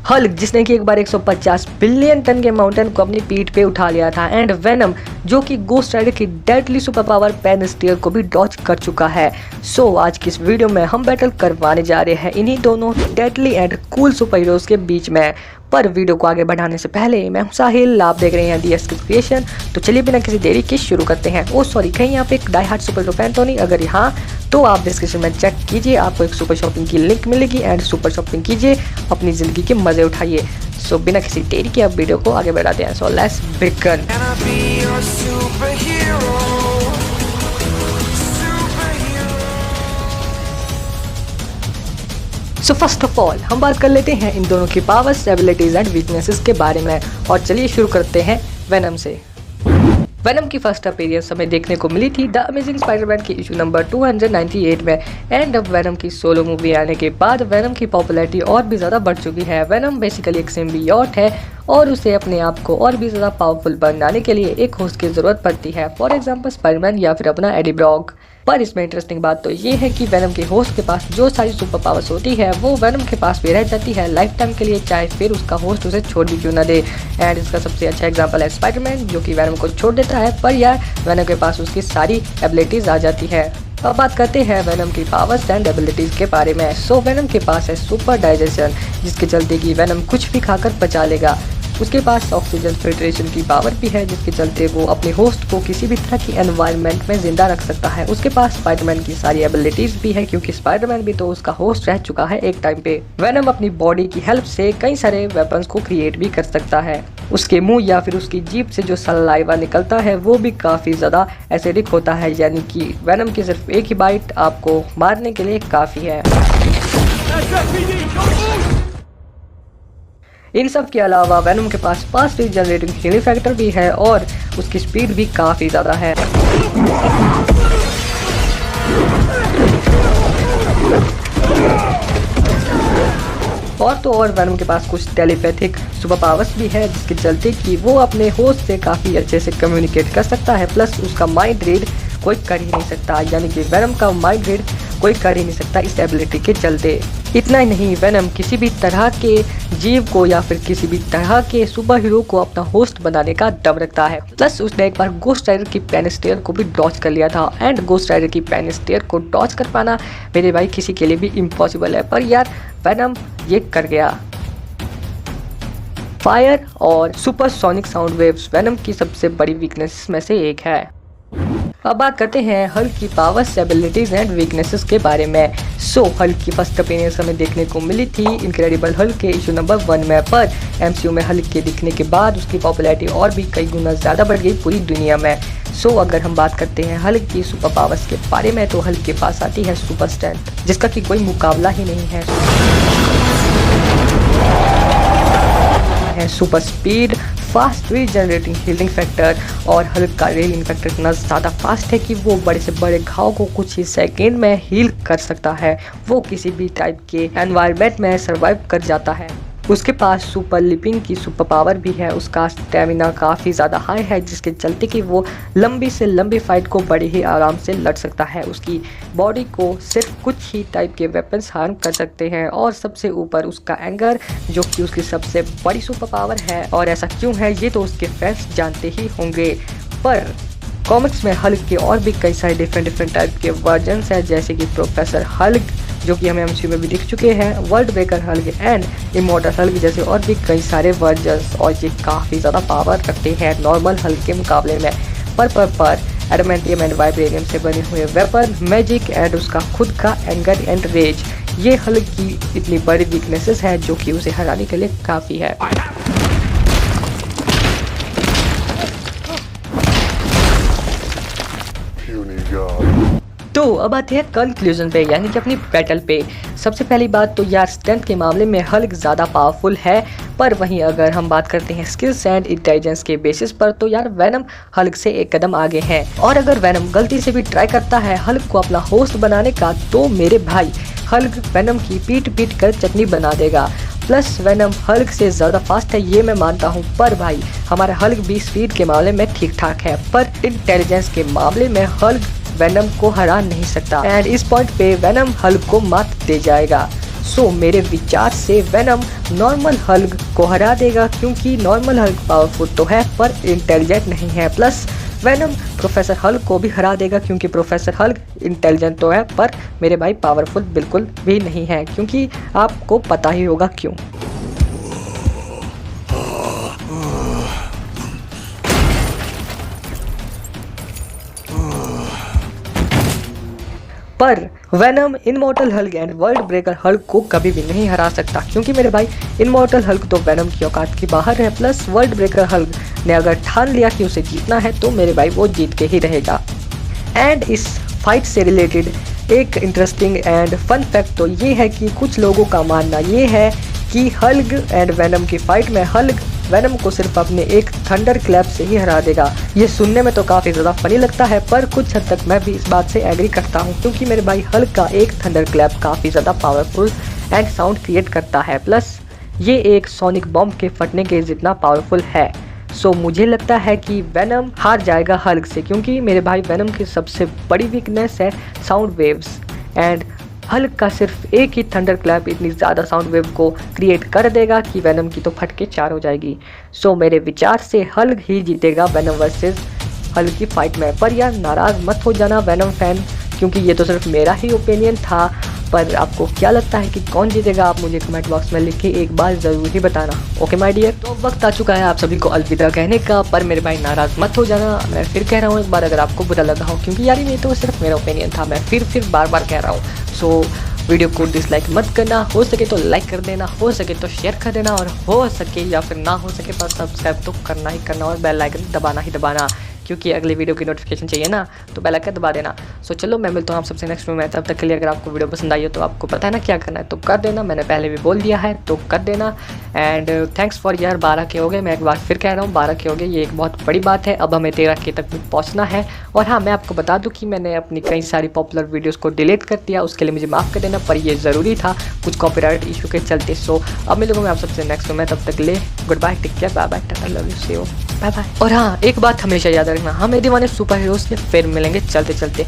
Hulk जिसने कि एक बार 150 बिलियन टन के माउंटेन को अपनी पीठ पे उठा लिया था, एंड वेनम जो कि गोस्ट राइडर की deadly super power pen steel को भी डॉज कर चुका है। सो आज की इस वीडियो में हम बैटल करवाने जा रहे हैं इन्हीं दोनों deadly and cool super heroes के बीच में। पर वीडियो को आगे बढ़ाने से पहले मैं हूं साहिल, आप देख रहे हैं डीएस क्रिएशन। तो चलिए बिना किसी देरी के शुरू करते हैं। ओ सॉरी, कहीं यहाँ पे एक die hard superhero fan तो नहीं? अगर यहाँ तो आप डिस्क्रिप्शन में चेक कीजिए, आपको एक सुपर शॉपिंग की लिंक मिलेगी एंड सुपर शॉपिंग कीजिए, अपनी ज़िंदगी के मज़े उठाइए। सो बिना किसी देरी के अब वीडियो को आगे बढ़ाते हैं। So let's begin. So first of all हम बात कर लेते हैं इन दोनों की पावर्स, एबिलिटीज एंड वीकनेसेस के बारे में। और चलिए शुरू करते हैं वेनम से। वेनम की फर्स्ट अपीयरेंस हमें देखने को मिली थी द अमेजिंग स्पाइडरमैन की इशू नंबर 298 में, एंड अब वेनम की सोलो मूवी आने के बाद वेनम की पॉपुलैरिटी और भी ज़्यादा बढ़ चुकी है। वेनम बेसिकली एक सिम्बियोट है और उसे अपने आप को और भी ज़्यादा पावरफुल बनाने के लिए एक होस्ट की ज़रूरत पड़ती है, फॉर एग्जाम्पल स्पाइडरमैन या फिर अपना एडी ब्रॉक। पर इसमें इंटरेस्टिंग बात तो ये है कि वेनम के होस्ट के पास जो सारी सुपर पावर्स होती है वो वेनम के पास भी रह जाती है लाइफ टाइम के लिए, चाहे फिर उसका होस्ट उसे छोड़ भी क्यों ना दे। एंड इसका सबसे अच्छा एग्जांपल है स्पाइडरमैन, जो कि वेनम को छोड़ देता है पर यार वेनम के पास उसकी सारी एबिलिटीज आ जाती है। अब बात करते हैं वेनम की पावर्स एंड एबिलिटीज के बारे में। सो वेनम के पास है सुपर डाइजेशन, जिसके चलते कि वेनम कुछ भी खाकर पचा लेगा। उसके पास ऑक्सीजन फिल्ट्रेशन की पावर भी है, जिसके चलते वो अपने होस्ट को किसी भी तरह की एनवायरनमेंट में जिंदा रख सकता है। उसके पास स्पाइडरमैन की सारी एबिलिटीज भी है, क्योंकि स्पाइडरमैन भी तो उसका होस्ट रह चुका है एक टाइम पे। वेनम अपनी बॉडी की हेल्प से कई सारे वेपन्स को क्रिएट भी कर सकता है। उसके मुंह या फिर उसकी जीभ से जो सलाइवा निकलता है वो भी काफी ज्यादा एसिडिक होता है, यानी कि वेनम की सिर्फ एक ही बाइट आपको मारने के लिए काफी है। इन सब के अलावा वेनम के पास फास्ट रीजनरेटिंग हीलिंग फैक्टर भी है और उसकी स्पीड भी काफ़ी ज़्यादा है। और तो और वेनम के पास कुछ टेलीपैथिक सुपर पावर्स भी है, जिसके चलते कि वो अपने होस्ट से काफ़ी अच्छे से कम्युनिकेट कर सकता है। प्लस उसका माइंड रीड कोई कर ही नहीं सकता, यानी कि वेनम का माइंड रीड कोई कर ही नहीं सकता इस एबिलिटी के चलते। इतना ही नहीं, वेनम किसी भी तरह के जीव को या फिर किसी भी तरह के सुपर हीरो को अपना होस्ट बनाने का दम रखता है। प्लस उसने एक बार गोस्ट राइडर की पेन स्टेयर को भी डॉज कर लिया था, एंड गोस्ट राइडर की पेन स्टेयर को डॉज कर पाना मेरे भाई किसी के लिए भी इम्पॉसिबल है, पर यार वेनम ये कर गया। फायर और सुपरसोनिक साउंड वेव्स वेनम की सबसे बड़ी वीकनेस में से एक है। अब बात करते हैं हल्क की पावर्स, एबिलिटीज एंड वीकनेसेस के बारे में। सो हल्क की फर्स्ट अपीयरेंस हमें देखने को मिली थी इनक्रेडिबल हल्क के इशू नंबर 1 में, पर एमसीयू में हल्क के दिखने के बाद उसकी पॉपुलैरिटी और भी कई गुना ज़्यादा बढ़ गई पूरी दुनिया में। सो अगर हम बात करते हैं हल्क की सुपर पावर्स के बारे में, तो हल्क के पास आती है सुपर स्ट्रेंथ, जिसका कि कोई मुकाबला ही नहीं है super speed, fast regenerating healing factor, और हल्क का हीलिंग फैक्टर इतना ज़्यादा फास्ट है कि वो बड़े से बड़े घाव को कुछ ही सेकेंड में हील कर सकता है। वो किसी भी टाइप के एनवायरनमेंट में सर्वाइव कर जाता है। उसके पास सुपर लिपिंग की सुपर पावर भी है। उसका स्टेमिना काफ़ी ज़्यादा हाई है, जिसके चलते कि वो लंबी से लंबी फाइट को बड़े ही आराम से लड़ सकता है। उसकी बॉडी को सिर्फ कुछ ही टाइप के वेपन्स हार्म कर सकते हैं, और सबसे ऊपर उसका एंगर, जो कि उसकी सबसे बड़ी सुपर पावर है। और ऐसा क्यों है ये तो उसके फैंस जानते ही होंगे। पर कॉमिक्स में हल्क के और भी कई सारे डिफरेंट टाइप के वर्जन्स हैं, जैसे कि प्रोफेसर हल्क, जो कि हमें एमसीयू में भी दिख चुके हैं, world Breaker Hulk and immortal Hulk जैसे और भी कई सारे वर्जन्स, और ये काफ़ी ज़्यादा पावर रखते हैं नॉर्मल हल्क के मुकाबले में। पर एडमेंटियम एंड वाइब्रेनियम से बने हुए वेपन, मैजिक एंड उसका खुद का एंगर एंड रेज, ये हल्क की इतनी बड़ी वीकनेसेस है जो कि उसे हराने के लिए काफ़ी है। तो अब आते हैं कंक्लूजन पे, यानी कि अपनी बैटल पे। सबसे पहली बात तो यार स्ट्रेंथ के मामले में हल्क ज़्यादा पावरफुल है, पर वहीं अगर हम बात करते हैं स्किल्स एंड इंटेलिजेंस के बेसिस पर, तो यार वेनम हल्क से एक कदम आगे है। और अगर वेनम गलती से भी ट्राई करता है हल्क को अपना होस्ट बनाने का, तो मेरे भाई हल्क वेनम की पीट कर चटनी बना देगा। प्लस वेनम हल्क से ज़्यादा फास्ट है ये मैं मानता हूँ, पर भाई हमारा हल्क भी स्पीड के मामले में ठीक ठाक है, पर इंटेलिजेंस के मामले में हल्क वेनम को हरा नहीं सकता, एंड इस पॉइंट पे वेनम हल्क को मात दे जाएगा। सो मेरे विचार से वेनम नॉर्मल हल्क को हरा देगा, क्योंकि नॉर्मल हल्क पावरफुल तो है पर इंटेलिजेंट नहीं है। प्लस वेनम प्रोफेसर हल्क को भी हरा देगा, क्योंकि प्रोफेसर हल्क इंटेलिजेंट तो है पर मेरे भाई पावरफुल बिल्कुल भी नहीं है, क्योंकि आपको पता ही होगा क्यों। पर Venom Immortal Hulk and World Breaker Hulk को कभी भी नहीं हरा सकता, क्योंकि मेरे भाई इनमॉर्टल हल्क तो वेनम की औकात की बाहर है। प्लस वर्ल्ड ब्रेकर हल्क ने अगर ठान लिया कि उसे जीतना है तो मेरे भाई वो जीत के ही रहेगा। एंड इस फाइट से रिलेटेड एक इंटरेस्टिंग एंड फन फैक्ट तो ये है कि कुछ लोगों का मानना ये है कि हल्क एंड वेनम की फाइट में हल्क वेनम को सिर्फ अपने एक थंडर क्लैप से ही हरा देगा। ये सुनने में तो काफ़ी ज़्यादा फनी लगता है, पर कुछ हद तक मैं भी इस बात से एग्री करता हूँ, क्योंकि मेरे भाई हल्क का एक थंडर क्लैप काफ़ी ज़्यादा पावरफुल एंड साउंड क्रिएट करता है। प्लस ये एक सोनिक बॉम्ब के फटने के जितना पावरफुल है। सो मुझे लगता है कि वेनम हार जाएगा हल्क से, क्योंकि मेरे भाई वेनम की सबसे बड़ी वीकनेस है साउंड वेव्स, एंड हल्क का सिर्फ एक ही थंडर क्लैप इतनी ज़्यादा साउंड वेव को क्रिएट कर देगा कि वेनम की तो फट के 4 हो जाएगी। सो मेरे विचार से हल्क ही जीतेगा वेनम वर्सेस हल्क की फाइट में। पर यार नाराज़ मत हो जाना वेनम फैन, क्योंकि ये तो सिर्फ मेरा ही ओपिनियन था, पर आपको क्या लगता है कि कौन जीतेगा आप मुझे कमेंट बॉक्स में लिख के एक बार ज़रूर ही बताना। ओके माय डियर, तो वक्त आ चुका है आप सभी को अलविदा कहने का, पर मेरे भाई नाराज़ मत हो जाना। मैं फिर कह रहा हूँ एक बार, अगर आपको बुरा लगा हो, क्योंकि यार ये तो सिर्फ मेरा ओपिनियन था, मैं फिर बार बार कह रहा हूँ। सो वीडियो को डिसलाइक मत करना, हो सके तो लाइक कर देना, हो सके तो शेयर कर देना, और हो सके या फिर ना हो सके तो सब्सक्राइब तो करना ही करना, और बेल आइकन दबाना ही दबाना, क्योंकि अगली वीडियो की नोटिफिकेशन चाहिए ना, तो बेल आइकन दबा देना। सो चलो मैं मिलता हूँ आप सबसे नेक्स्ट में। तब तक के लिए अगर आपको वीडियो पसंद आई हो तो आपको पता है ना क्या करना है, तो कर देना, मैंने पहले भी बोल दिया है तो कर देना। एंड थैंक्स फॉर यार 12 के हो गए, मैं एक बार फिर कह रहा हूँ 12 के हो गए, ये एक बहुत बड़ी बात है। अब हमें 13 के तक पहुँचना है। और हाँ, मैं आपको बता दूँ कि मैंने अपनी कई सारी पॉपुलर वीडियोज़ को डिलीट कर दिया, उसके लिए मुझे माफ़ कर देना, पर ये ज़रूरी था कुछ कॉपीराइट इशू के चलते। सो अब मिलूंगा मैं आप सबसे नेक्स्ट में, तब तक ले goodbye, take care, bye bye, tata, love you, see you, bye bye. और हाँ, एक बात हमेशा याद रखना, हमें दीवाने सुपर हीरोज़ के फिर मिलेंगे चलते चलते।